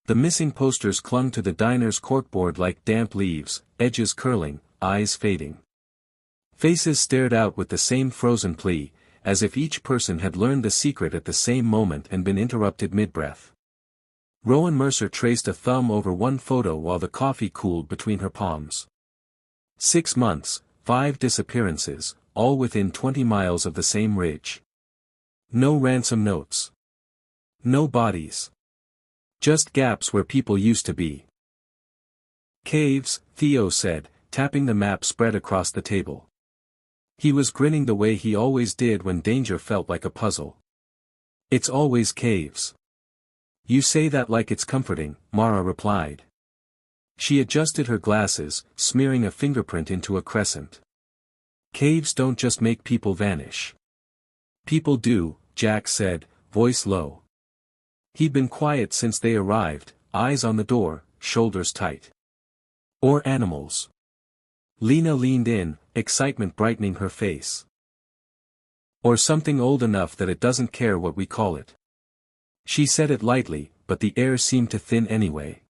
The missing posters clung to the diner's corkboard like damp leaves, edges curling, eyes fading. Faces stared out with the same frozen plea, as if each person had learned the secret at the same moment and been interrupted mid-breath. Rowan Mercer traced a thumb over one photo while the coffee cooled between her palms. 6 months, 5 disappearances, all within 20 miles of the same ridge. No ransom notes. No bodies. Just gaps where people used to be. Caves, Theo said, tapping the map spread across the table. He was grinning the way he always did when danger felt like a puzzle. It's always caves. You say that like it's comforting, Mara replied. She adjusted her glasses, smearing a fingerprint into a crescent. Caves don't just make people vanish. People do, Jack said, voice low. He'd been quiet since they arrived, eyes on the door, shoulders tight. Or animals. Lena leaned in, excitement brightening her face. Or something old enough that it doesn't care what we call it. She said it lightly, but the air seemed to thin anyway.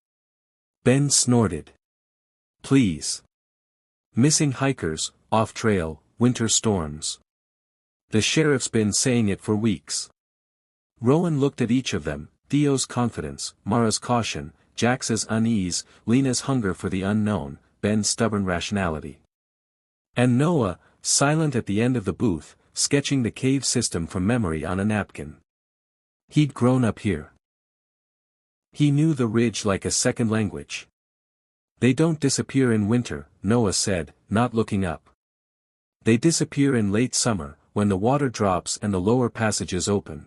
Ben snorted. Please. Missing hikers, off-trail, winter storms. The sheriff's been saying it for weeks. Rowan looked at each of them, Theo's confidence, Mara's caution, Jax's unease, Lena's hunger for the unknown, Ben's stubborn rationality. And Noah, silent at the end of the booth, sketching the cave system from memory on a napkin. He'd grown up here. He knew the ridge like a second language. They don't disappear in winter, Noah said, not looking up. They disappear in late summer, when the water drops and the lower passages open.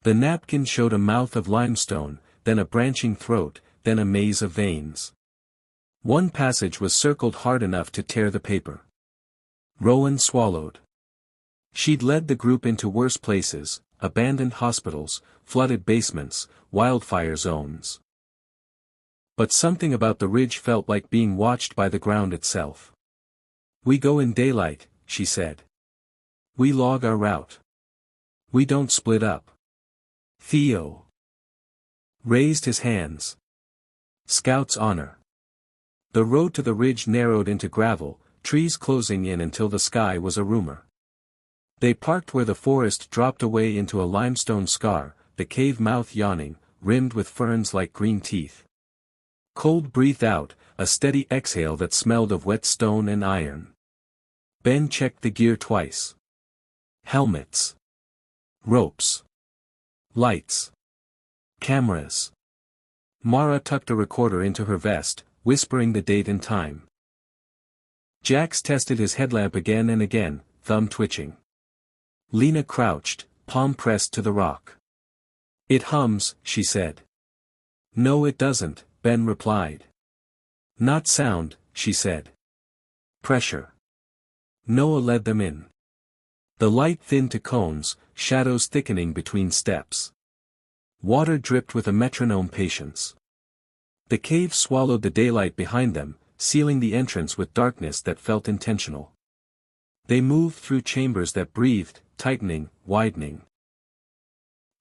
The napkin showed a mouth of limestone, then a branching throat, then a maze of veins. One passage was circled hard enough to tear the paper. Rowan swallowed. She'd led the group into worse places, abandoned hospitals, flooded basements, wildfire zones. But something about the ridge felt like being watched by the ground itself. We go in daylight, she said. We log our route. We don't split up. Theo raised his hands. Scout's honor. The road to the ridge narrowed into gravel, trees closing in until the sky was a rumor. They parked where the forest dropped away into a limestone scar, the cave mouth yawning, rimmed with ferns like green teeth. Cold breathed out, a steady exhale that smelled of wet stone and iron. Ben checked the gear twice. Helmets. Ropes. Lights. Cameras. Mara tucked a recorder into her vest, whispering the date and time. Jax tested his headlamp again and again, thumb twitching. Lena crouched, palm pressed to the rock. It hums, she said. No it doesn't, Ben replied. Not sound, she said. Pressure. Noah led them in. The light thinned to cones, shadows thickening between steps. Water dripped with a metronome patience. The cave swallowed the daylight behind them, sealing the entrance with darkness that felt intentional. They moved through chambers that breathed, tightening, widening.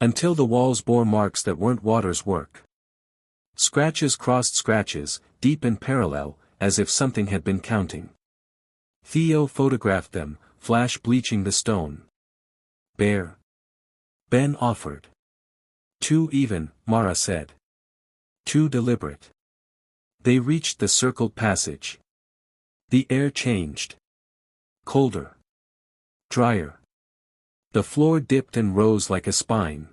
Until the walls bore marks that weren't water's work. Scratches crossed scratches, deep and parallel, as if something had been counting. Theo photographed them, flash bleaching the stone. Bare. Ben offered. Too even, Mara said. Too deliberate. They reached the circled passage. The air changed. Colder. Drier. The floor dipped and rose like a spine.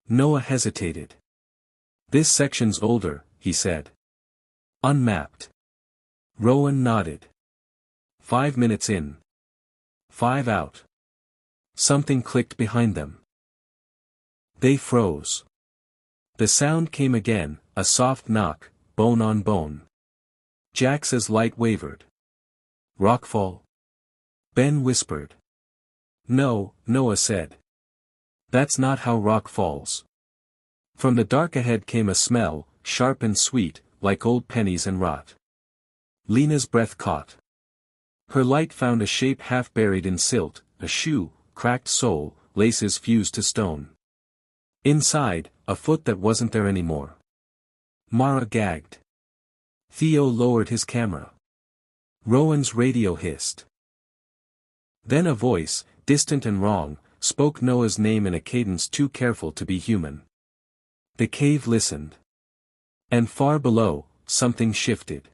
Noah hesitated. This section's older, he said. Unmapped. Rowan nodded. 5 minutes in. 5 out. Something clicked behind them. They froze. The sound came again, a soft knock, bone on bone. Jax's light wavered. Rockfall? Ben whispered. No, Noah said. That's not how rock falls. From the dark ahead came a smell, sharp and sweet, like old pennies and rot. Lena's breath caught. Her light found a shape half buried in silt, a shoe, cracked sole, laces fused to stone. Inside, a foot that wasn't there anymore. Mara gagged. Theo lowered his camera. Rowan's radio hissed. Then a voice, distant and wrong, spoke Noah's name in a cadence too careful to be human. The cave listened. And far below, something shifted.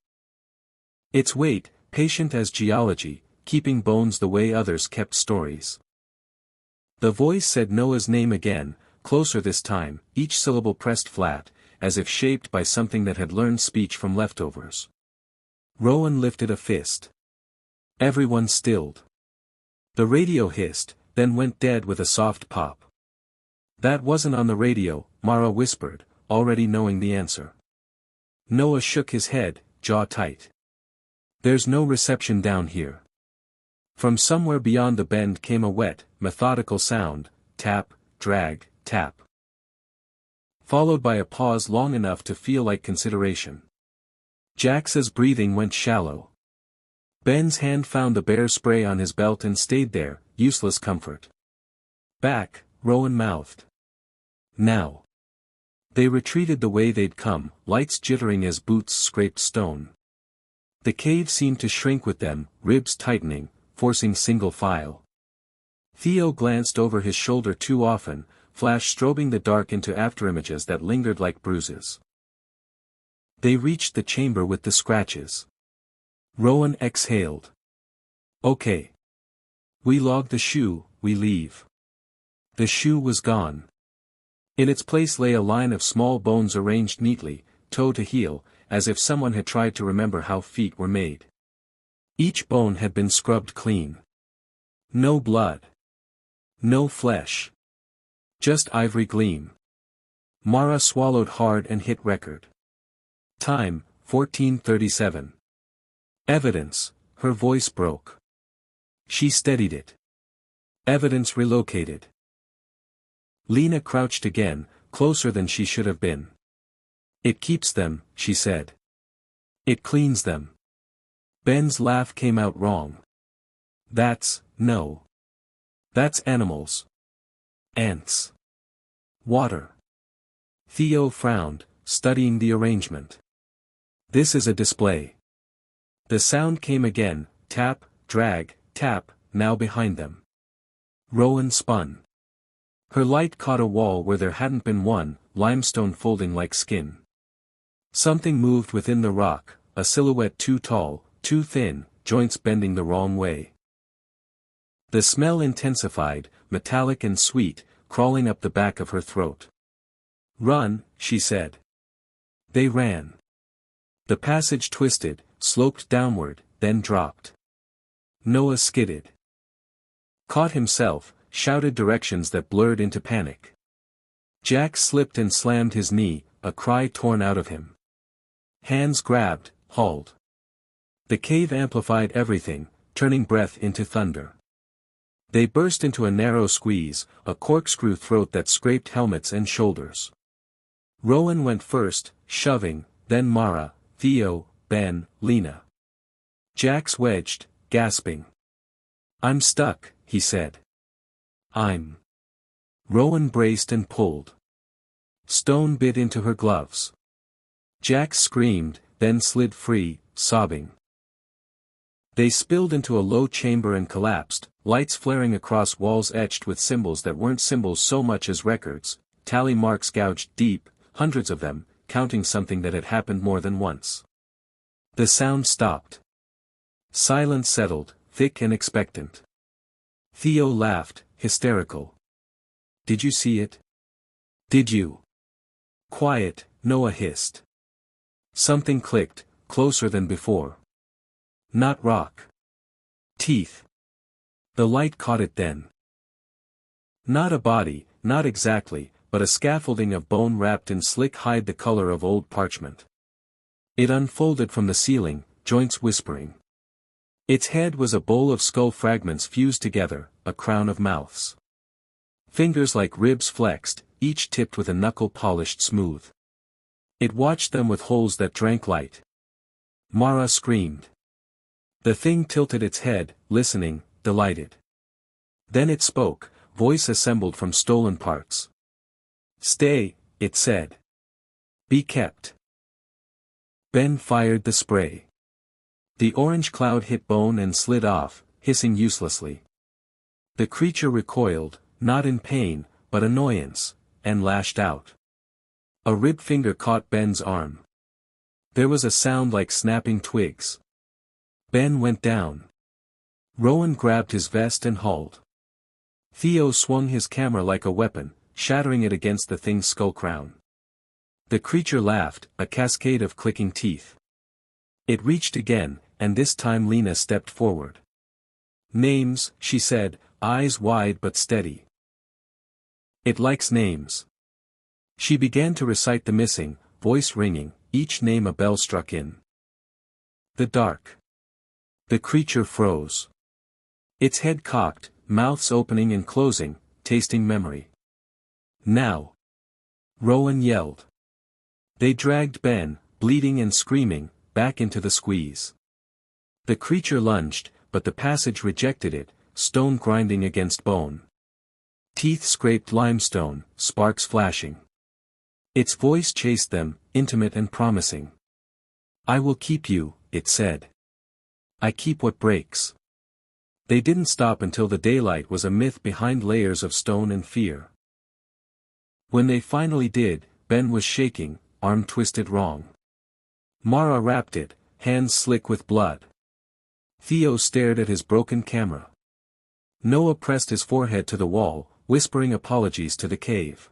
Its weight, patient as geology, keeping bones the way others kept stories. The voice said Noah's name again, closer this time, each syllable pressed flat, as if shaped by something that had learned speech from leftovers. Rowan lifted a fist. Everyone stilled. The radio hissed, then went dead with a soft pop. That wasn't on the radio, Mara whispered, already knowing the answer. Noah shook his head, jaw tight. There's no reception down here. From somewhere beyond the bend came a wet, methodical sound, tap, drag, tap. Followed by a pause long enough to feel like consideration. Jax's breathing went shallow. Ben's hand found the bear spray on his belt and stayed there, useless comfort. Back, Rowan mouthed. Now. They retreated the way they'd come, lights jittering as boots scraped stone. The cave seemed to shrink with them, ribs tightening, forcing single file. Theo glanced over his shoulder too often, flash strobing the dark into afterimages that lingered like bruises. They reached the chamber with the scratches. Rowan exhaled. Okay. We log the shoe, we leave. The shoe was gone. In its place lay a line of small bones arranged neatly, toe to heel, as if someone had tried to remember how feet were made. Each bone had been scrubbed clean. No blood. No flesh. Just ivory gleam. Mara swallowed hard and hit record. Time, 14:37. Evidence, her voice broke. She steadied it. Evidence relocated. Lena crouched again, closer than she should have been. It keeps them, she said. It cleans them. Ben's laugh came out wrong. No. That's animals. Ants. Water. Theo frowned, studying the arrangement. This is a display. The sound came again, tap, drag, tap, now behind them. Rowan spun. Her light caught a wall where there hadn't been one, limestone folding like skin. Something moved within the rock, a silhouette too tall, too thin, joints bending the wrong way. The smell intensified, metallic and sweet, crawling up the back of her throat. Run, she said. They ran. The passage twisted, sloped downward, then dropped. Noah skidded. Caught himself, shouted directions that blurred into panic. Jax slipped and slammed his knee, a cry torn out of him. Hands grabbed, hauled. The cave amplified everything, turning breath into thunder. They burst into a narrow squeeze, a corkscrew throat that scraped helmets and shoulders. Rowan went first, shoving, then Mara, Theo, Ben, Lena. Jax wedged, gasping. I'm stuck, he said. Rowan braced and pulled. Stone bit into her gloves. Jax screamed, then slid free, sobbing. They spilled into a low chamber and collapsed, lights flaring across walls etched with symbols that weren't symbols so much as records, tally marks gouged deep, hundreds of them, counting something that had happened more than once. The sound stopped. Silence settled, thick and expectant. Theo laughed, hysterical. Did you see it? Did you? Quiet, Noah hissed. Something clicked, closer than before. Not rock. Teeth. The light caught it then. Not a body, not exactly, but a scaffolding of bone wrapped in slick hide the color of old parchment. It unfolded from the ceiling, joints whispering. Its head was a bowl of skull fragments fused together, a crown of mouths. Fingers like ribs flexed, each tipped with a knuckle polished smooth. It watched them with holes that drank light. Mara screamed. The thing tilted its head, listening, delighted. Then it spoke, voice assembled from stolen parts. Stay, it said. Be kept. Ben fired the spray. The orange cloud hit Bone and slid off, hissing uselessly. The creature recoiled, not in pain, but annoyance, and lashed out. A ribbed finger caught Ben's arm. There was a sound like snapping twigs. Ben went down. Rowan grabbed his vest and hauled. Theo swung his camera like a weapon, shattering it against the thing's skull crown. The creature laughed, a cascade of clicking teeth. It reached again, and this time Lena stepped forward. "Names," she said, eyes wide but steady. "It likes names." She began to recite the missing, voice ringing, each name a bell struck in. The dark. The creature froze. Its head cocked, mouths opening and closing, tasting memory. "Now!" Rowan yelled. They dragged Ben, bleeding and screaming, back into the squeeze. The creature lunged, but the passage rejected it, stone grinding against bone. Teeth scraped limestone, sparks flashing. Its voice chased them, intimate and promising. "I will keep you," it said. "I keep what breaks." They didn't stop until the daylight was a myth behind layers of stone and fear. When they finally did, Ben was shaking, arm twisted wrong. Mara wrapped it, hands slick with blood. Theo stared at his broken camera. Noah pressed his forehead to the wall, whispering apologies to the cave.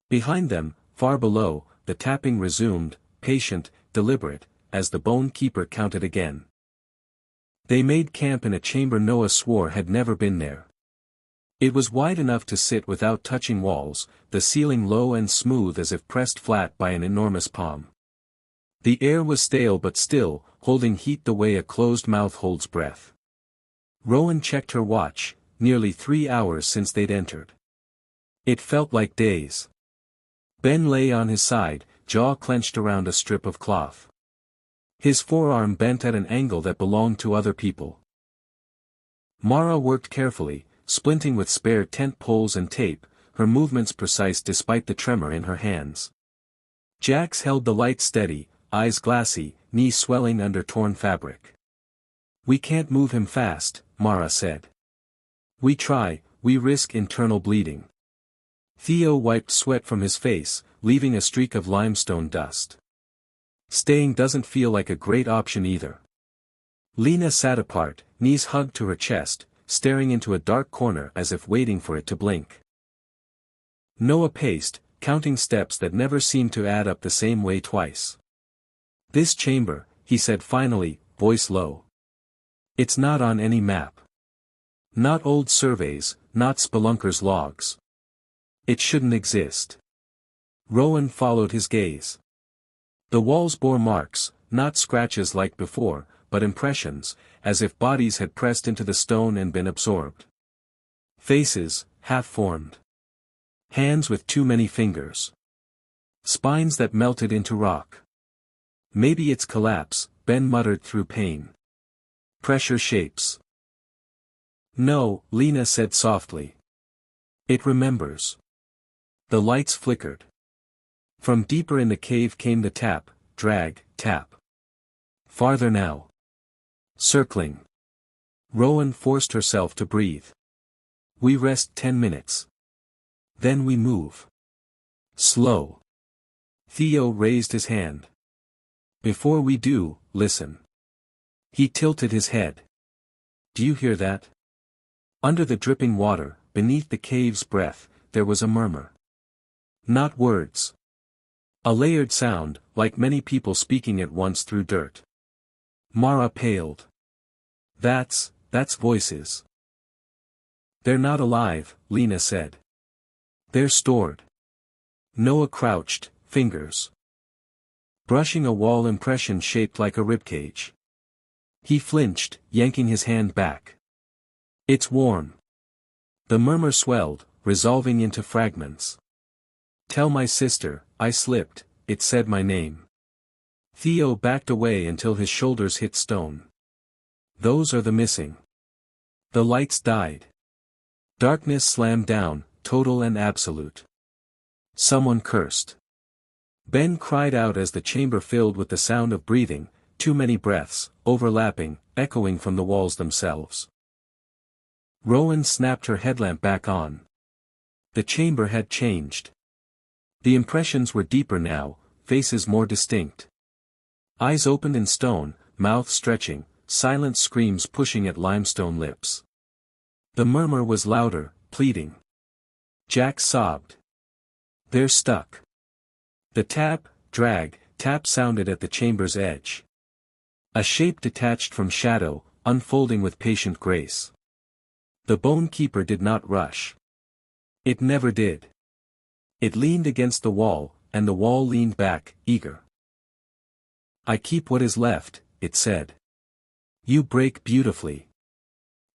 Behind them, far below, the tapping resumed, patient, deliberate, as the Bone Keeper counted again. They made camp in a chamber Noah swore had never been there. It was wide enough to sit without touching walls, the ceiling low and smooth as if pressed flat by an enormous palm. The air was stale but still, holding heat the way a closed mouth holds breath. Rowan checked her watch, nearly 3 hours since they'd entered. It felt like days. Ben lay on his side, jaw clenched around a strip of cloth. His forearm bent at an angle that belonged to other people. Mara worked carefully, splinting with spare tent poles and tape, her movements precise despite the tremor in her hands. Jax held the light steady, eyes glassy, knees swelling under torn fabric. "We can't move him fast," Mara said. "We try, we risk internal bleeding." Theo wiped sweat from his face, leaving a streak of limestone dust. "Staying doesn't feel like a great option either." Lena sat apart, knees hugged to her chest, staring into a dark corner as if waiting for it to blink. Noah paced, counting steps that never seemed to add up the same way twice. "This chamber," he said finally, voice low. "It's not on any map. Not old surveys, not Spelunker's logs. It shouldn't exist." Rowan followed his gaze. The walls bore marks, not scratches like before, but impressions, as if bodies had pressed into the stone and been absorbed. Faces, half-formed. Hands with too many fingers. Spines that melted into rock. "Maybe it's collapse," Ben muttered through pain. "Pressure shapes." "No," Lena said softly. "It remembers." The lights flickered. From deeper in the cave came the tap, drag, tap. Farther now. Circling. Rowan forced herself to breathe. "We rest 10 minutes. Then we move. Slow." Theo raised his hand. "Before we do, listen." He tilted his head. "Do you hear that?" Under the dripping water, beneath the cave's breath, there was a murmur. Not words. A layered sound, like many people speaking at once through dirt. Mara paled. That's voices." "They're not alive," Lena said. "They're stored." Noah crouched, fingers brushing a wall impression shaped like a ribcage. He flinched, yanking his hand back. "It's warm." The murmur swelled, resolving into fragments. "Tell my sister, I slipped," it said my name. Theo backed away until his shoulders hit stone. "Those are the missing." The lights died. Darkness slammed down, total and absolute. Someone cursed. Ben cried out as the chamber filled with the sound of breathing, too many breaths, overlapping, echoing from the walls themselves. Rowan snapped her headlamp back on. The chamber had changed. The impressions were deeper now, faces more distinct. Eyes opened in stone, mouth stretching, silent screams pushing at limestone lips. The murmur was louder, pleading. Jack sobbed. They're stuck. The tap, drag, tap sounded at the chamber's edge. A shape detached from shadow, unfolding with patient grace. The Bone Keeper did not rush. It never did. It leaned against the wall, and the wall leaned back, eager. I keep what is left, it said. You break beautifully.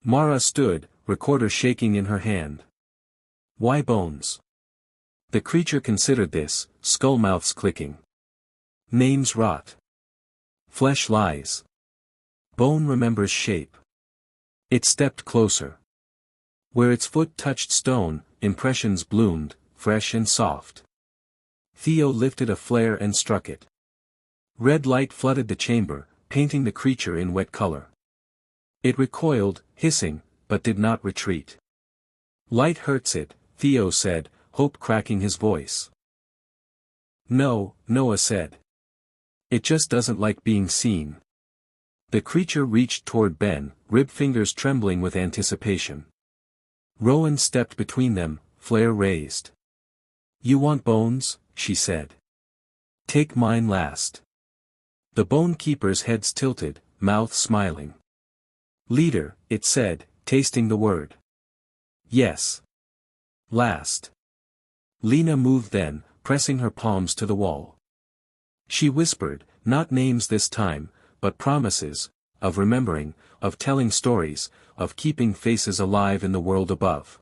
Mara stood, recorder shaking in her hand. Why bones? The creature considered this, skull mouths clicking. Names rot. Flesh lies. Bone remembers shape. It stepped closer. Where its foot touched stone, impressions bloomed, fresh and soft. Theo lifted a flare and struck it. Red light flooded the chamber, painting the creature in wet color. It recoiled, hissing, but did not retreat. Light hurts it, Theo said, hope cracking his voice. No, Noah said. It just doesn't like being seen. The creature reached toward Ben, ribbed fingers trembling with anticipation. Rowan stepped between them, flare raised. You want bones, she said. Take mine last. The Bone Keeper's heads tilted, mouth smiling. Leader, it said, tasting the word. Yes. Last. Lena moved then, pressing her palms to the wall. She whispered, not names this time, but promises, of remembering, of telling stories, of keeping faces alive in the world above.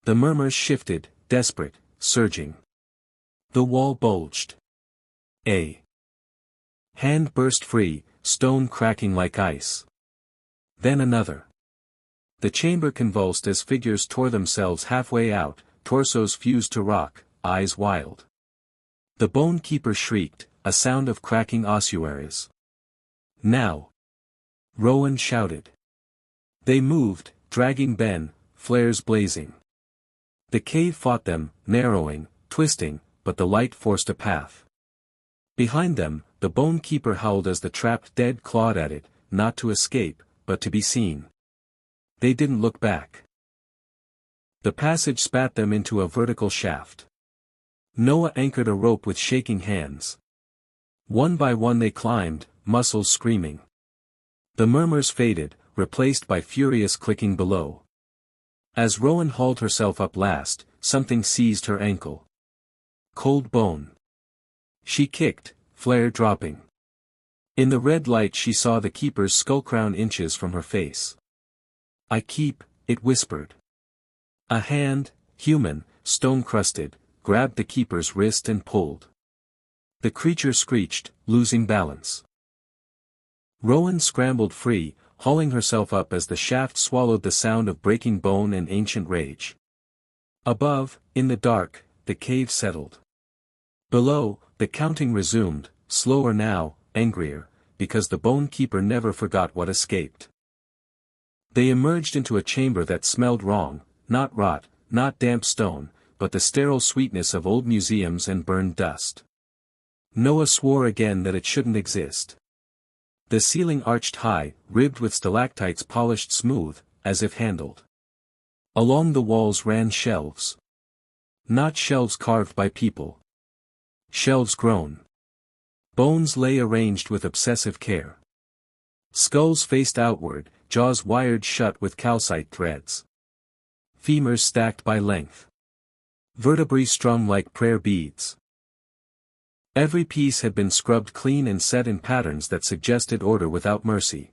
The murmurs shifted, desperate, surging. The wall bulged. A hand burst free, stone cracking like ice. Then another. The chamber convulsed as figures tore themselves halfway out, torsos fused to rock, eyes wild. The Bone Keeper shrieked, a sound of cracking ossuaries. Now! Rowan shouted. They moved, dragging Ben, flares blazing. The cave fought them, narrowing, twisting, but the light forced a path. Behind them, the Bone Keeper howled as the trapped dead clawed at it, not to escape, but to be seen. They didn't look back. The passage spat them into a vertical shaft. Noah anchored a rope with shaking hands. One by one they climbed, muscles screaming. The murmurs faded, replaced by furious clicking below. As Rowan hauled herself up last, something seized her ankle. Cold bone. She kicked, flare dropping. In the red light she saw the Keeper's skull crown inches from her face. I keep, it whispered. A hand, human, stone-crusted, grabbed the Keeper's wrist and pulled. The creature screeched, losing balance. Rowan scrambled free, hauling herself up as the shaft swallowed the sound of breaking bone and ancient rage. Above, in the dark, the cave settled. Below, the counting resumed, slower now, angrier, because the Bone Keeper never forgot what escaped. They emerged into a chamber that smelled wrong, not rot, not damp stone, but the sterile sweetness of old museums and burned dust. Noah swore again that it shouldn't exist. The ceiling arched high, ribbed with stalactites polished smooth, as if handled. Along the walls ran shelves. Not shelves carved by people. Shelves grown. Bones lay arranged with obsessive care. Skulls faced outward, jaws wired shut with calcite threads. Femurs stacked by length. Vertebrae strung like prayer beads. Every piece had been scrubbed clean and set in patterns that suggested order without mercy.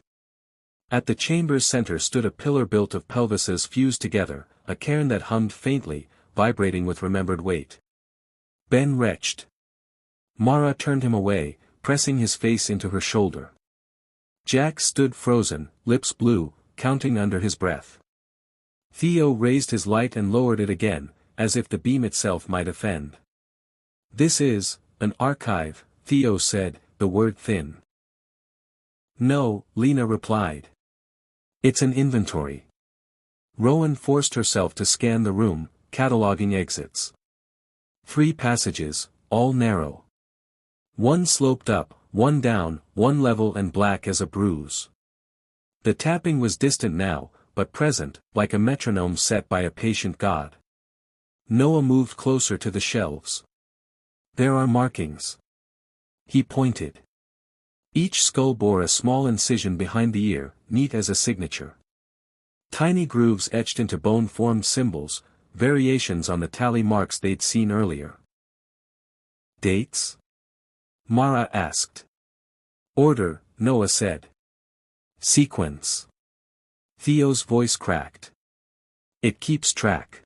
At the chamber's center stood a pillar built of pelvises fused together, a cairn that hummed faintly, vibrating with remembered weight. Ben retched. Mara turned him away, pressing his face into her shoulder. Jack stood frozen, lips blue, counting under his breath. Theo raised his light and lowered it again, as if the beam itself might offend. This is an archive, Theo said, the word thin. No, Lena replied. It's an inventory. Rowan forced herself to scan the room, cataloging exits. 3 passages, all narrow. One sloped up, one down, one level and black as a bruise. The tapping was distant now, but present, like a metronome set by a patient god. Noah moved closer to the shelves. There are markings. He pointed. Each skull bore a small incision behind the ear, neat as a signature. Tiny grooves etched into bone-formed symbols, variations on the tally marks they'd seen earlier. Dates? Mara asked. Order, Noah said. Sequence. Theo's voice cracked. It keeps track.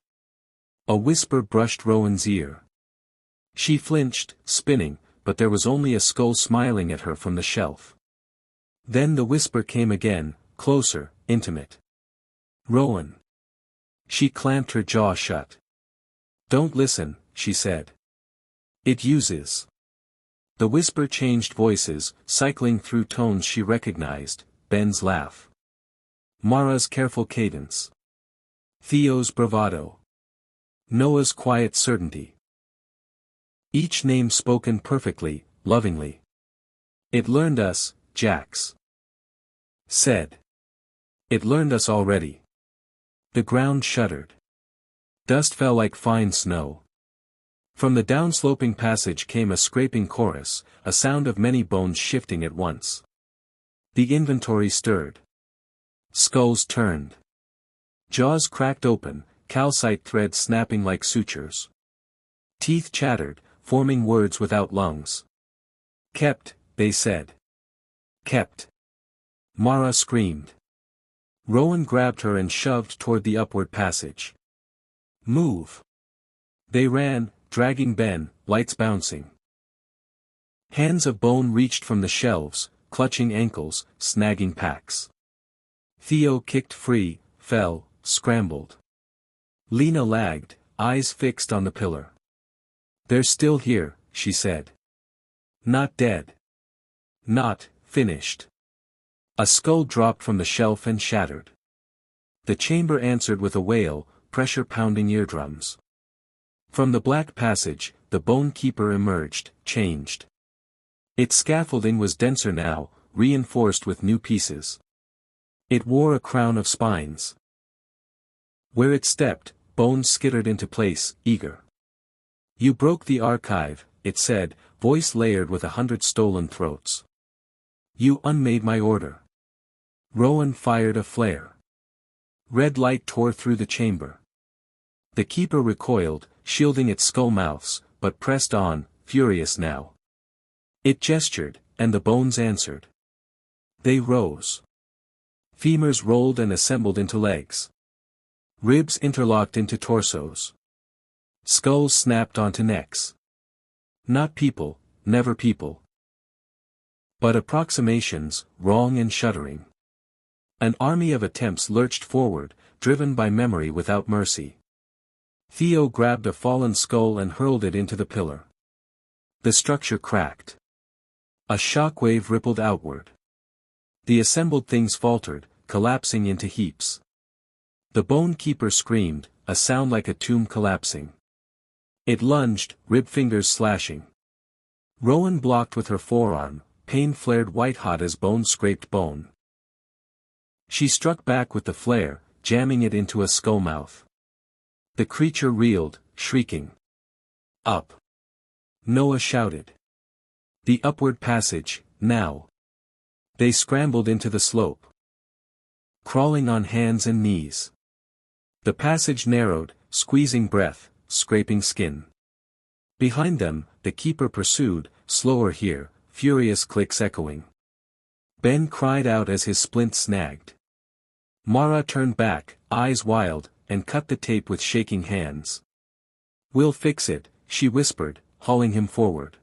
A whisper brushed Rowan's ear. She flinched, spinning, but there was only a skull smiling at her from the shelf. Then the whisper came again, closer, intimate. Rowan. She clamped her jaw shut. Don't listen, she said. It uses. The whisper changed voices, cycling through tones she recognized, Ben's laugh. Mara's careful cadence. Theo's bravado. Noah's quiet certainty. Each name spoken perfectly, lovingly. It learned us, Jax said. It learned us already. The ground shuddered. Dust fell like fine snow. From the downsloping passage came a scraping chorus, a sound of many bones shifting at once. The inventory stirred. Skulls turned. Jaws cracked open, calcite threads snapping like sutures. Teeth chattered, forming words without lungs. Kept, they said. Kept. Mara screamed. Rowan grabbed her and shoved toward the upward passage. Move. They ran, dragging Ben, lights bouncing. Hands of bone reached from the shelves, clutching ankles, snagging packs. Theo kicked free, fell, scrambled. Lena lagged, eyes fixed on the pillar. They're still here, she said. Not dead. Not finished. A skull dropped from the shelf and shattered. The chamber answered with a wail, pressure pounding eardrums. From the black passage, the Bone Keeper emerged, changed. Its scaffolding was denser now, reinforced with new pieces. It wore a crown of spines. Where it stepped, bones skittered into place, eager. You broke the archive, it said, voice layered with 100 stolen throats. You unmade my order. Rowan fired a flare. Red light tore through the chamber. The keeper recoiled, shielding its skull mouths, but pressed on, furious now. It gestured, and the bones answered. They rose. Femurs rolled and assembled into legs. Ribs interlocked into torsos. Skulls snapped onto necks. Not people, never people. But approximations, wrong and shuddering. An army of attempts lurched forward, driven by memory without mercy. Theo grabbed a fallen skull and hurled it into the pillar. The structure cracked. A shockwave rippled outward. The assembled things faltered, collapsing into heaps. The Bone Keeper screamed, a sound like a tomb collapsing. It lunged, rib fingers slashing. Rowan blocked with her forearm, pain flared white-hot as bone scraped bone. She struck back with the flare, jamming it into a skull mouth. The creature reeled, shrieking. Up. Noah shouted. The upward passage, now. They scrambled into the slope. Crawling on hands and knees. The passage narrowed, squeezing breath, scraping skin. Behind them, the keeper pursued, slower here, furious clicks echoing. Ben cried out as his splint snagged. Mara turned back, eyes wild, and cut the tape with shaking hands. We'll fix it, she whispered, hauling him forward.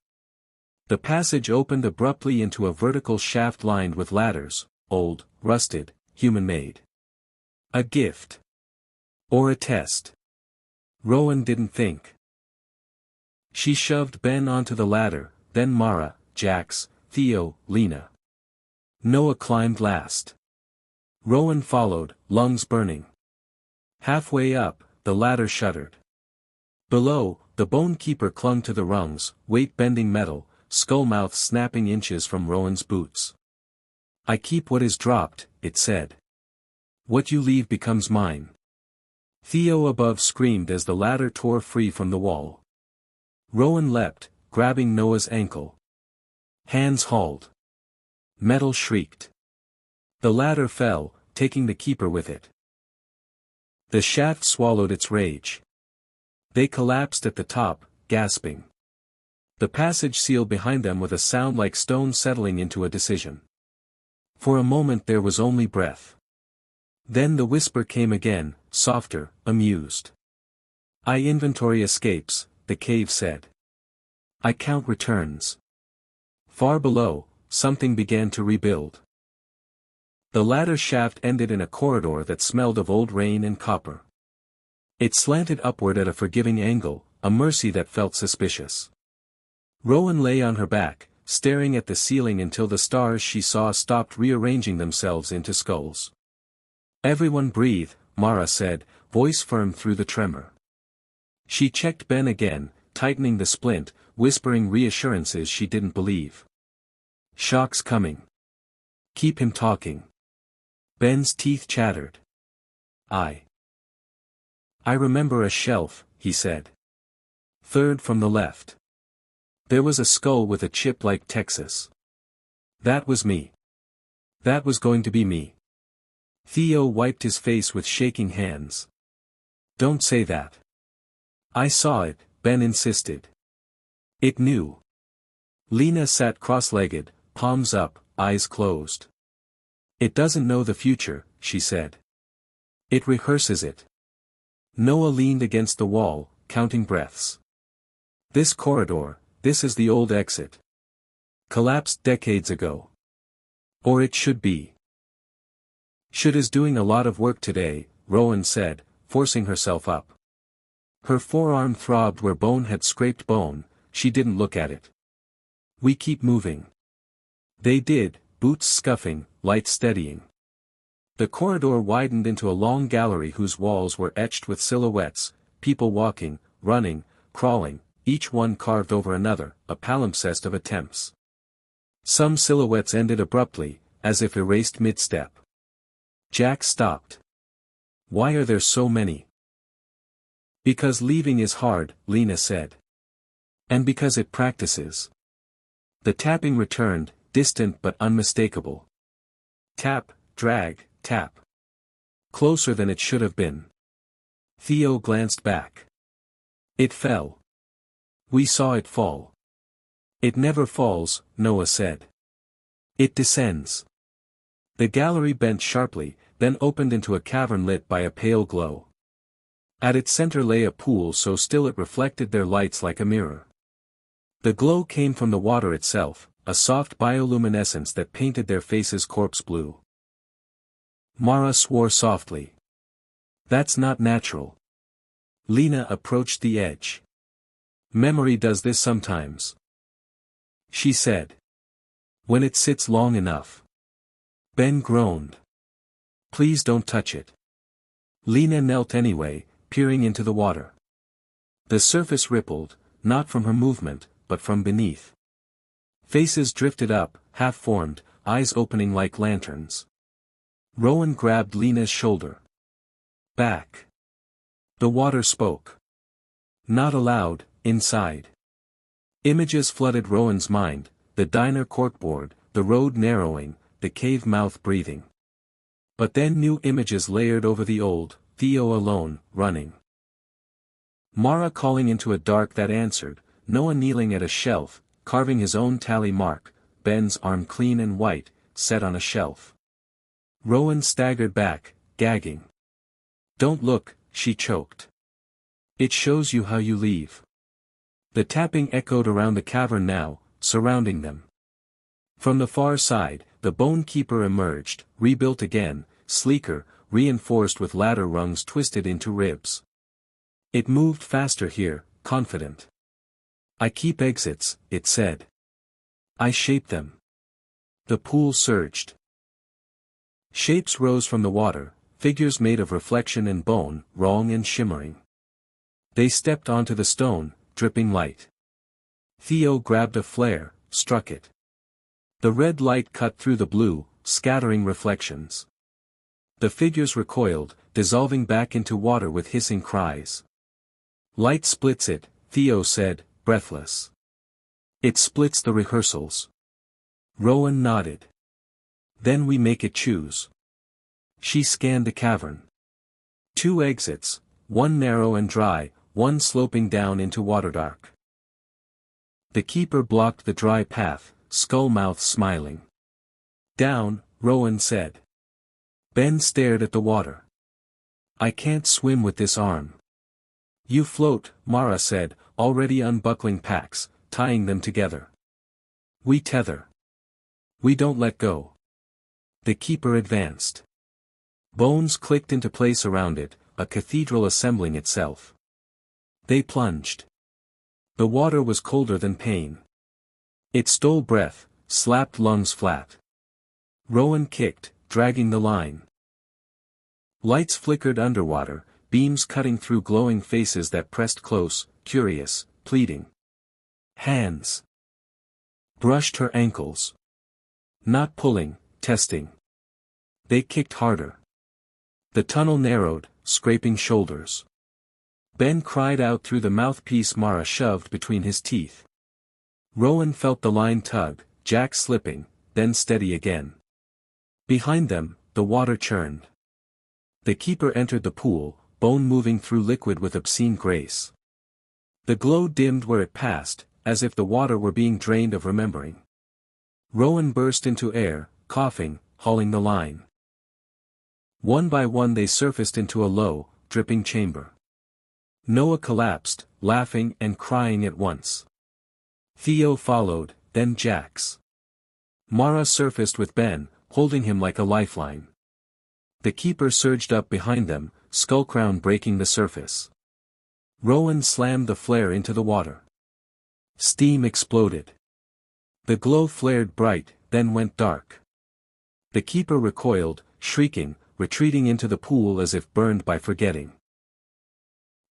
The passage opened abruptly into a vertical shaft lined with ladders, old, rusted, human-made. A gift. Or a test. Rowan didn't think. She shoved Ben onto the ladder, then Mara, Jax, Theo, Lena. Noah climbed last. Rowan followed, lungs burning. Halfway up, the ladder shuddered. Below, the Bone Keeper clung to the rungs, weight-bending metal, skull mouth snapping inches from Rowan's boots. "I keep what is dropped," it said. "What you leave becomes mine." Theo above screamed as the ladder tore free from the wall. Rowan leapt, grabbing Noah's ankle. Hands hauled. Metal shrieked. The ladder fell, taking the Keeper with it. The shaft swallowed its rage. They collapsed at the top, gasping. The passage sealed behind them with a sound like stone settling into a decision. For a moment there was only breath. Then the whisper came again, softer, amused. "I inventory escapes," the cave said. "I count returns." Far below, something began to rebuild. The ladder shaft ended in a corridor that smelled of old rain and copper. It slanted upward at a forgiving angle, a mercy that felt suspicious. Rowan lay on her back, staring at the ceiling until the stars she saw stopped rearranging themselves into skulls. "Everyone breathe," Mara said, voice firm through the tremor. She checked Ben again, tightening the splint, whispering reassurances she didn't believe. "Shock's coming. Keep him talking." Ben's teeth chattered. I remember a shelf," he said. "Third from the left. There was a skull with a chip like Texas. That was me. That was going to be me." Theo wiped his face with shaking hands. "Don't say that." "I saw it," Ben insisted. "It knew." Lena sat cross-legged, palms up, eyes closed. "It doesn't know the future," she said. "It rehearses it." Noah leaned against the wall, counting breaths. "This corridor, this is the old exit. Collapsed decades ago. Or it should be." "Should is doing a lot of work today," Rowan said, forcing herself up. Her forearm throbbed where bone had scraped bone, she didn't look at it. "We keep moving." They did, boots scuffing, light steadying. The corridor widened into a long gallery whose walls were etched with silhouettes, people walking, running, crawling, each one carved over another, a palimpsest of attempts. Some silhouettes ended abruptly, as if erased mid-step. Jack stopped. "Why are there so many?" "Because leaving is hard," Lena said. "And because it practices." The tapping returned, distant but unmistakable. Tap, drag, tap. Closer than it should have been. Theo glanced back. "It fell. We saw it fall." "It never falls," Noah said. "It descends." The gallery bent sharply, then opened into a cavern lit by a pale glow. At its center lay a pool so still it reflected their lights like a mirror. The glow came from the water itself, a soft bioluminescence that painted their faces corpse blue. Mara swore softly. "That's not natural." Lena approached the edge. "Memory does this sometimes," she said. "When it sits long enough." Ben groaned. "Please don't touch it." Lena knelt anyway, peering into the water. The surface rippled, not from her movement, but from beneath. Faces drifted up, half-formed, eyes opening like lanterns. Rowan grabbed Lena's shoulder. "Back." The water spoke. Not aloud, inside. Images flooded Rowan's mind, the diner corkboard, the road narrowing, the cave mouth breathing. But then new images layered over the old, Theo alone, running. Mara calling into a dark that answered, Noah kneeling at a shelf, carving his own tally mark, Ben's arm clean and white, set on a shelf. Rowan staggered back, gagging. "Don't look," she choked. "It shows you how you leave." The tapping echoed around the cavern now, surrounding them. From the far side, the Bone Keeper emerged, rebuilt again, sleeker, reinforced with ladder rungs twisted into ribs. It moved faster here, confident. I keep exits, it said. I shape them. The pool surged. Shapes rose from the water, figures made of reflection and bone, wrong and shimmering. They stepped onto the stone, dripping light. Theo grabbed a flare, struck it. The red light cut through the blue, scattering reflections. The figures recoiled, dissolving back into water with hissing cries. Light splits it, Theo said, breathless. It splits the rehearsals. Rowan nodded. Then we make it choose. She scanned the cavern. 2 exits, one narrow and dry, one sloping down into waterdark. The keeper blocked the dry path, skull mouth smiling. Down, Rowan said. Ben stared at the water. I can't swim with this arm. You float, Mara said, already unbuckling packs, tying them together. We tether. We don't let go. The keeper advanced. Bones clicked into place around it, a cathedral assembling itself. They plunged. The water was colder than pain. It stole breath, slapped lungs flat. Rowan kicked, dragging the line. Lights flickered underwater, beams cutting through glowing faces that pressed close, curious, pleading. Hands. Brushed her ankles. Not pulling, testing. They kicked harder. The tunnel narrowed, scraping shoulders. Ben cried out through the mouthpiece Mara shoved between his teeth. Rowan felt the line tug, Jack slipping, then steady again. Behind them, the water churned. The keeper entered the pool, bone moving through liquid with obscene grace. The glow dimmed where it passed, as if the water were being drained of remembering. Rowan burst into air, coughing, hauling the line. One by one they surfaced into a low, dripping chamber. Noah collapsed, laughing and crying at once. Theo followed, then Jax. Mara surfaced with Ben, holding him like a lifeline. The keeper surged up behind them, skullcrown breaking the surface. Rowan slammed the flare into the water. Steam exploded. The glow flared bright, then went dark. The keeper recoiled, shrieking, retreating into the pool as if burned by forgetting.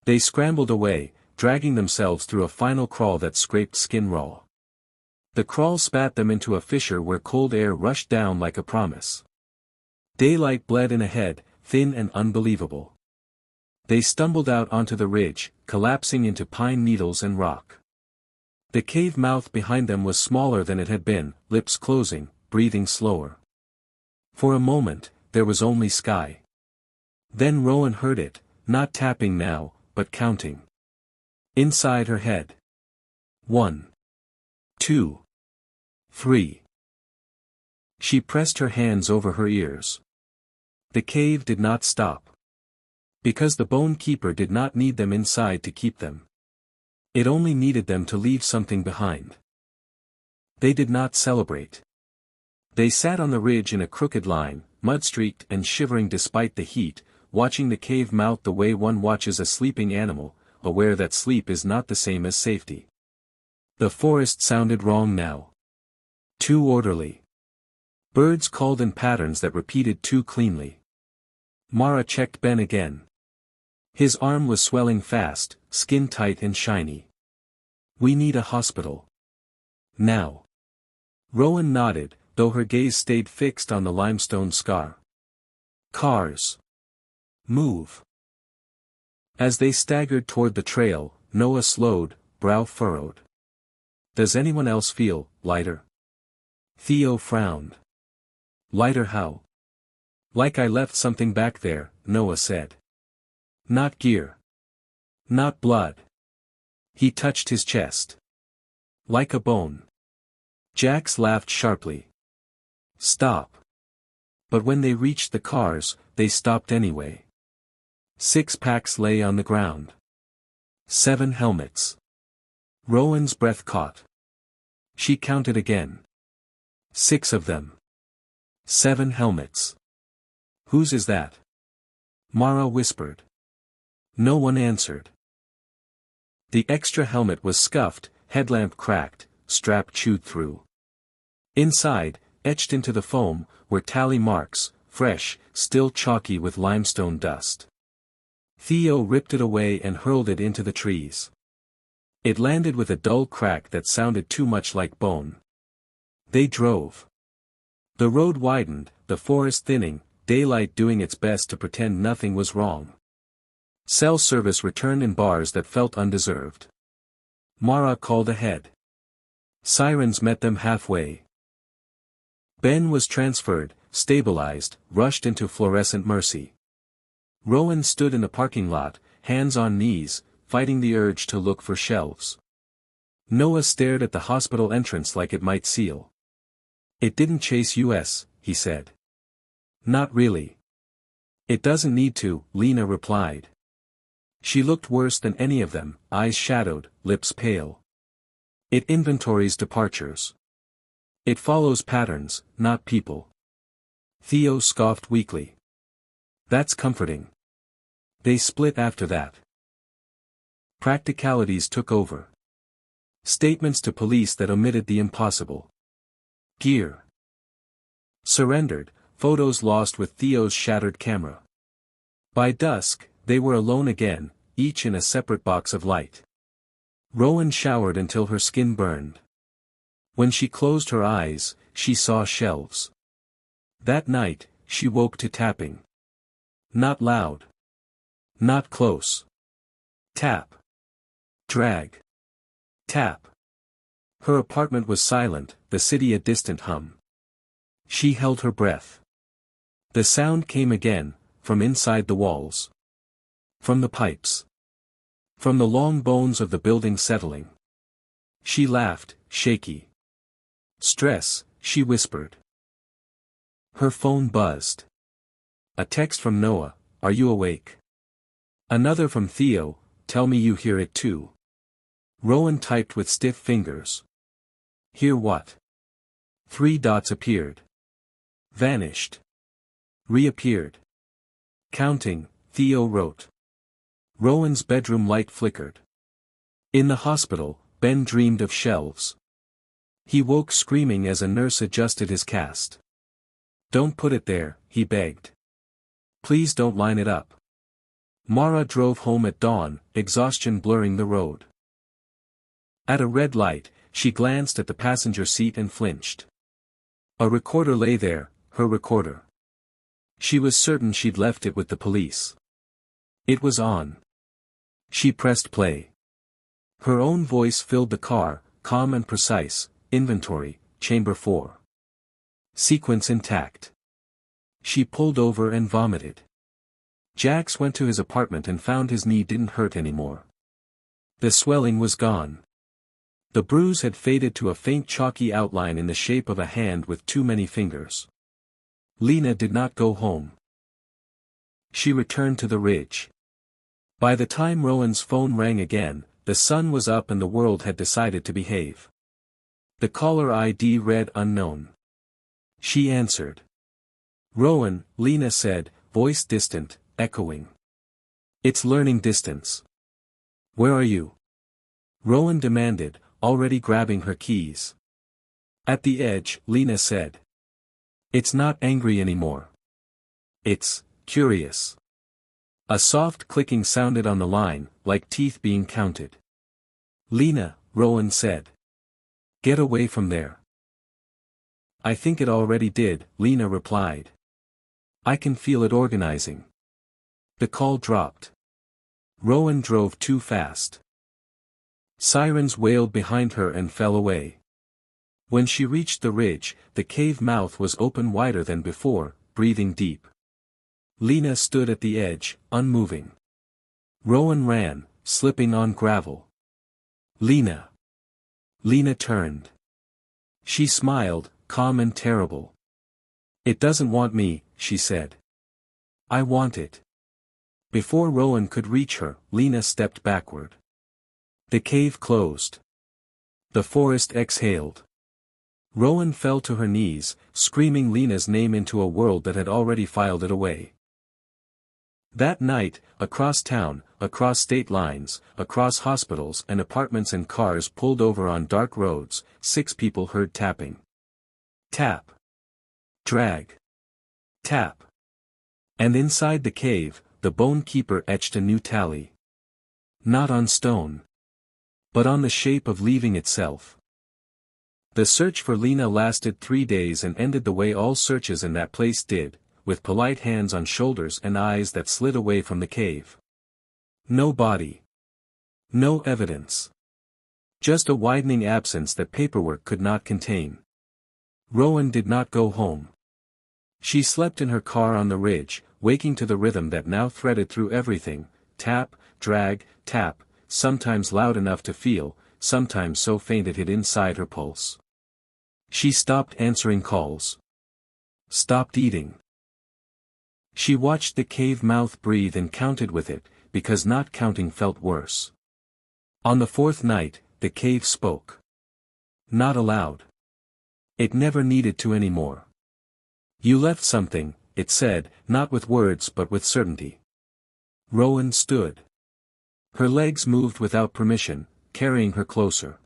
They scrambled away, dragging themselves through a final crawl that scraped skin raw. The crawl spat them into a fissure where cold air rushed down like a promise. Daylight bled in ahead, thin and unbelievable. They stumbled out onto the ridge, collapsing into pine needles and rock. The cave mouth behind them was smaller than it had been, lips closing, breathing slower. For a moment, there was only sky. Then Rowan heard it, not tapping now, but counting. Inside her head. 1, 2, 3. She pressed her hands over her ears. The cave did not stop. Because the Bone Keeper did not need them inside to keep them. It only needed them to leave something behind. They did not celebrate. They sat on the ridge in a crooked line, mud-streaked and shivering despite the heat, watching the cave mouth the way one watches a sleeping animal, aware that sleep is not the same as safety. The forest sounded wrong now. Too orderly. Birds called in patterns that repeated too cleanly. Mara checked Ben again. His arm was swelling fast, skin tight and shiny. We need a hospital. Now. Rowan nodded, though her gaze stayed fixed on the limestone scar. Cars. Move. As they staggered toward the trail, Noah slowed, brow furrowed. Does anyone else feel lighter? Theo frowned. Lighter how? Like I left something back there, Noah said. Not gear. Not blood. He touched his chest. Like a bone. Jax laughed sharply. Stop. But when they reached the cars, they stopped anyway. 6 packs lay on the ground. 7 helmets. Rowan's breath caught. She counted again. 6 of them. 7 helmets. Whose is that? Mara whispered. No one answered. The extra helmet was scuffed, headlamp cracked, strap chewed through. Inside, etched into the foam, were tally marks, fresh, still chalky with limestone dust. Theo ripped it away and hurled it into the trees. It landed with a dull crack that sounded too much like bone. They drove. The road widened, the forest thinning, daylight doing its best to pretend nothing was wrong. Cell service returned in bars that felt undeserved. Mara called ahead. Sirens met them halfway. Ben was transferred, stabilized, rushed into fluorescent mercy. Rowan stood in the parking lot, hands on knees, fighting the urge to look for shelves. Noah stared at the hospital entrance like it might seal. "It didn't chase us," he said. "Not really. It doesn't need to," Lena replied. She looked worse than any of them, eyes shadowed, lips pale. "It inventories departures. It follows patterns, not people." Theo scoffed weakly. "That's comforting." They split after that. Practicalities took over. Statements to police that omitted the impossible. Gear surrendered, photos lost with Theo's shattered camera. By dusk, they were alone again, each in a separate box of light. Rowan showered until her skin burned. When she closed her eyes, she saw shelves. That night, she woke to tapping. Not loud. Not close. Tap. Drag. Tap. Her apartment was silent, the city a distant hum. She held her breath. The sound came again, from inside the walls. From the pipes. From the long bones of the building settling. She laughed, shaky. "Stress," she whispered. Her phone buzzed. A text from Noah, "Are you awake?" Another from Theo, "Tell me you hear it too." Rowan typed with stiff fingers. "Hear what?" 3 dots appeared. Vanished. Reappeared. Counting, Theo wrote. Rowan's bedroom light flickered. In the hospital, Ben dreamed of shelves. He woke screaming as a nurse adjusted his cast. "Don't put it there," he begged. "Please don't line it up." Mara drove home at dawn, exhaustion blurring the road. At a red light, she glanced at the passenger seat and flinched. A recorder lay there, her recorder. She was certain she'd left it with the police. It was on. She pressed play. Her own voice filled the car, calm and precise. "Inventory, chamber 4. Sequence intact." She pulled over and vomited. Jax went to his apartment and found his knee didn't hurt anymore. The swelling was gone. The bruise had faded to a faint chalky outline in the shape of a hand with too many fingers. Lena did not go home. She returned to the ridge. By the time Rowan's phone rang again, the sun was up and the world had decided to behave. The caller ID read unknown. She answered. "Rowan," Lena said, voice distant, echoing. "It's learning distance." "Where are you?" Rowan demanded, already grabbing her keys. "At the edge," Lena said. "It's not angry anymore. It's curious." A soft clicking sounded on the line, like teeth being counted. "Lena," Rowan said. "Get away from there." "I think it already did," Lena replied. "I can feel it organizing." The call dropped. Rowan drove too fast. Sirens wailed behind her and fell away. When she reached the ridge, the cave mouth was open wider than before, breathing deep. Lena stood at the edge, unmoving. Rowan ran, slipping on gravel. "Lena." Lena turned. She smiled, calm and terrible. "It doesn't want me," she said. "I want it." Before Rowan could reach her, Lena stepped backward. The cave closed. The forest exhaled. Rowan fell to her knees, screaming Lena's name into a world that had already filed it away. That night, across town, across state lines, across hospitals and apartments, and cars pulled over on dark roads. 6 people heard tapping. Tap. Drag. Tap. And inside the cave, the Bone Keeper etched a new tally. Not on stone, but on the shape of leaving itself. The search for Lena lasted 3 days and ended the way all searches in that place did, with polite hands on shoulders and eyes that slid away from the cave. No body. No evidence. Just a widening absence that paperwork could not contain. Rowan did not go home. She slept in her car on the ridge, waking to the rhythm that now threaded through everything: tap, drag, tap, sometimes loud enough to feel, sometimes so faint it hid inside her pulse. She stopped answering calls. Stopped eating. She watched the cave mouth breathe and counted with it, because not counting felt worse. On the 4th night, the cave spoke. Not aloud. It never needed to anymore. You left something, it said, not with words but with certainty. Rowan stood. Her legs moved without permission, carrying her closer.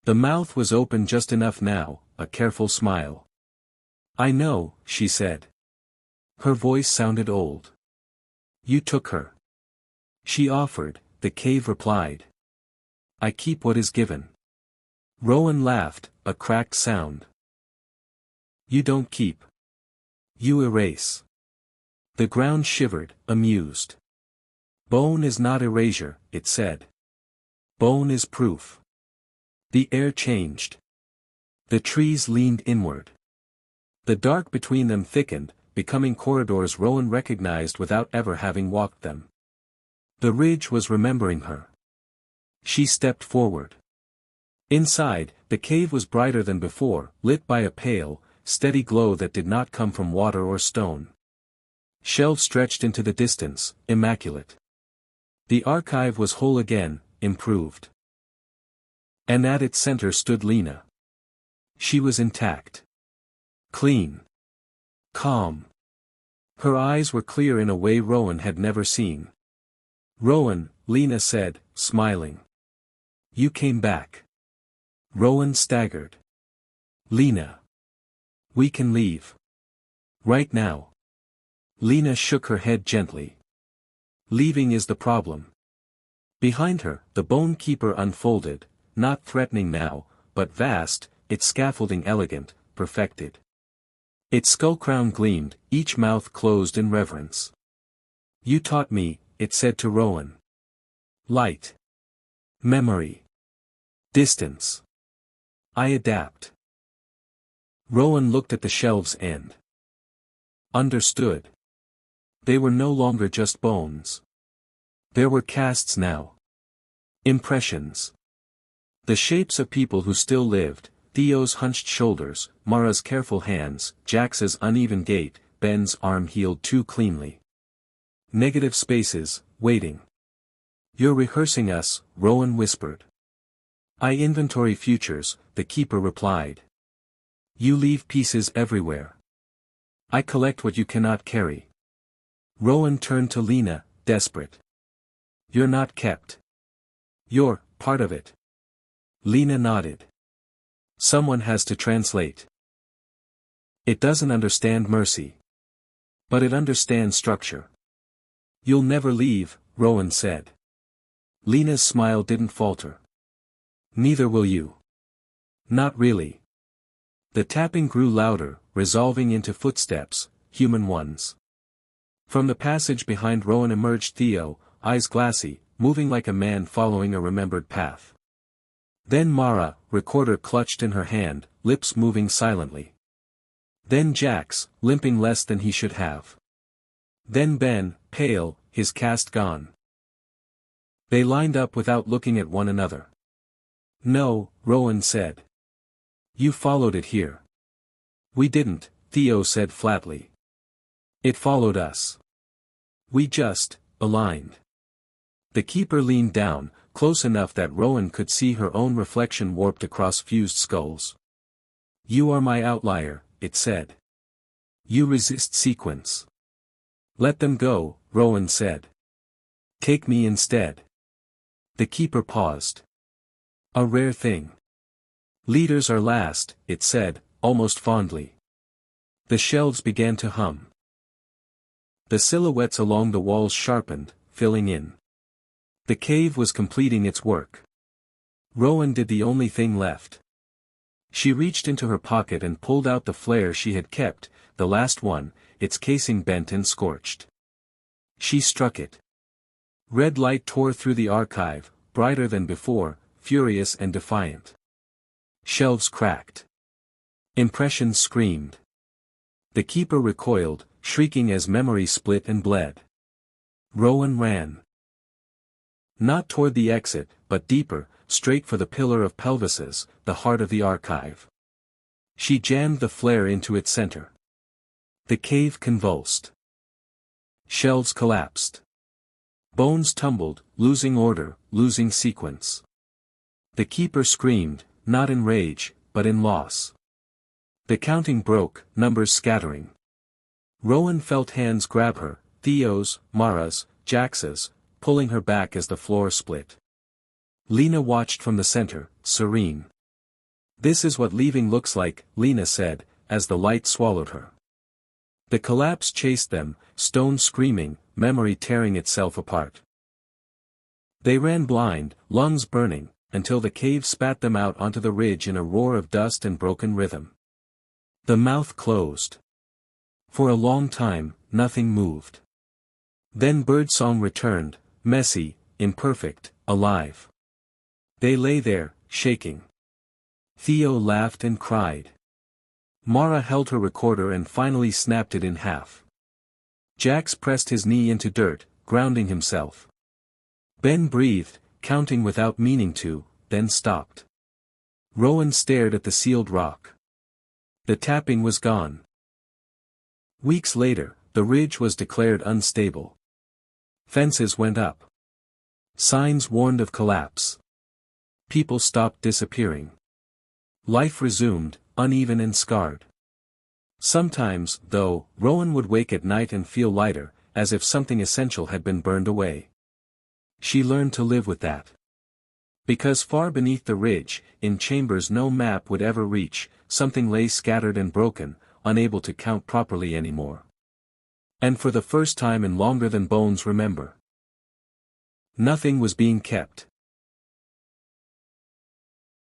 The mouth was open just enough now, a careful smile. I know, she said. Her voice sounded old. You took her. She offered, the cave replied. I keep what is given. Rowan laughed, a cracked sound. You don't keep. You erase. The ground shivered, amused. Bone is not erasure, it said. Bone is proof. The air changed. The trees leaned inward. The dark between them thickened, becoming corridors Rowan recognized without ever having walked them. The ridge was remembering her. She stepped forward. Inside, the cave was brighter than before, lit by a pale, steady glow that did not come from water or stone. Shelves stretched into the distance, immaculate. The archive was whole again, improved. And at its center stood Lena. She was intact. Clean. Calm. Her eyes were clear in a way Rowan had never seen. Rowan, Lena said, smiling. You came back. Rowan staggered. Lena. We can leave. Right now. Lena shook her head gently. Leaving is the problem. Behind her, the Bone Keeper unfolded, not threatening now, but vast, its scaffolding elegant, perfected. Its skull crown gleamed, each mouth closed in reverence. You taught me, it said to Rowan. Light. Memory. Distance. I adapt. Rowan looked at the shelves and understood. They were no longer just bones. There were casts now. Impressions. The shapes of people who still lived: Theo's hunched shoulders, Mara's careful hands, Jax's uneven gait, Ben's arm healed too cleanly. Negative spaces, waiting. You're rehearsing us, Rowan whispered. I inventory futures, the keeper replied. You leave pieces everywhere. I collect what you cannot carry. Rowan turned to Lena, desperate. You're not kept. You're part of it. Lena nodded. Someone has to translate. It doesn't understand mercy. But it understands structure. You'll never leave, Rowan said. Lena's smile didn't falter. Neither will you. Not really. The tapping grew louder, resolving into footsteps, human ones. From the passage behind Rowan emerged Theo, eyes glassy, moving like a man following a remembered path. Then Mara, recorder clutched in her hand, lips moving silently. Then Jax, limping less than he should have. Then Ben, pale, his cast gone. They lined up without looking at one another. No, Rowan said. You followed it here. We didn't, Theo said flatly. It followed us. We just aligned. The keeper leaned down, close enough that Rowan could see her own reflection warped across fused skulls. You are my outlier, it said. You resist sequence. Let them go, Rowan said. Take me instead. The keeper paused. A rare thing. Leaders are last, it said, almost fondly. The shelves began to hum. The silhouettes along the walls sharpened, filling in. The cave was completing its work. Rowan did the only thing left. She reached into her pocket and pulled out the flare she had kept, the last one, its casing bent and scorched. She struck it. Red light tore through the archive, brighter than before, furious and defiant. Shelves cracked. Impressions screamed. The keeper recoiled, shrieking as memory split and bled. Rowan ran. Not toward the exit, but deeper, straight for the pillar of pelvises, the heart of the archive. She jammed the flare into its center. The cave convulsed. Shelves collapsed. Bones tumbled, losing order, losing sequence. The keeper screamed, not in rage, but in loss. The counting broke, numbers scattering. Rowan felt hands grab her, Theo's, Mara's, Jax's, pulling her back as the floor split. Lena watched from the center, serene. "This is what leaving looks like," Lena said, as the light swallowed her. The collapse chased them, stone screaming, memory tearing itself apart. They ran blind, lungs burning, until the cave spat them out onto the ridge in a roar of dust and broken rhythm. The mouth closed. For a long time, nothing moved. Then birdsong returned, messy, imperfect, alive. They lay there, shaking. Theo laughed and cried. Mara held her recorder and finally snapped it in half. Jax pressed his knee into dirt, grounding himself. Ben breathed, counting without meaning to, then stopped. Rowan stared at the sealed rock. The tapping was gone. Weeks later, the ridge was declared unstable. Fences went up. Signs warned of collapse. People stopped disappearing. Life resumed, uneven and scarred. Sometimes, though, Rowan would wake at night and feel lighter, as if something essential had been burned away. She learned to live with that. Because far beneath the ridge, in chambers no map would ever reach, something lay scattered and broken, unable to count properly anymore. And for the first time in longer than bones remember. Nothing was being kept.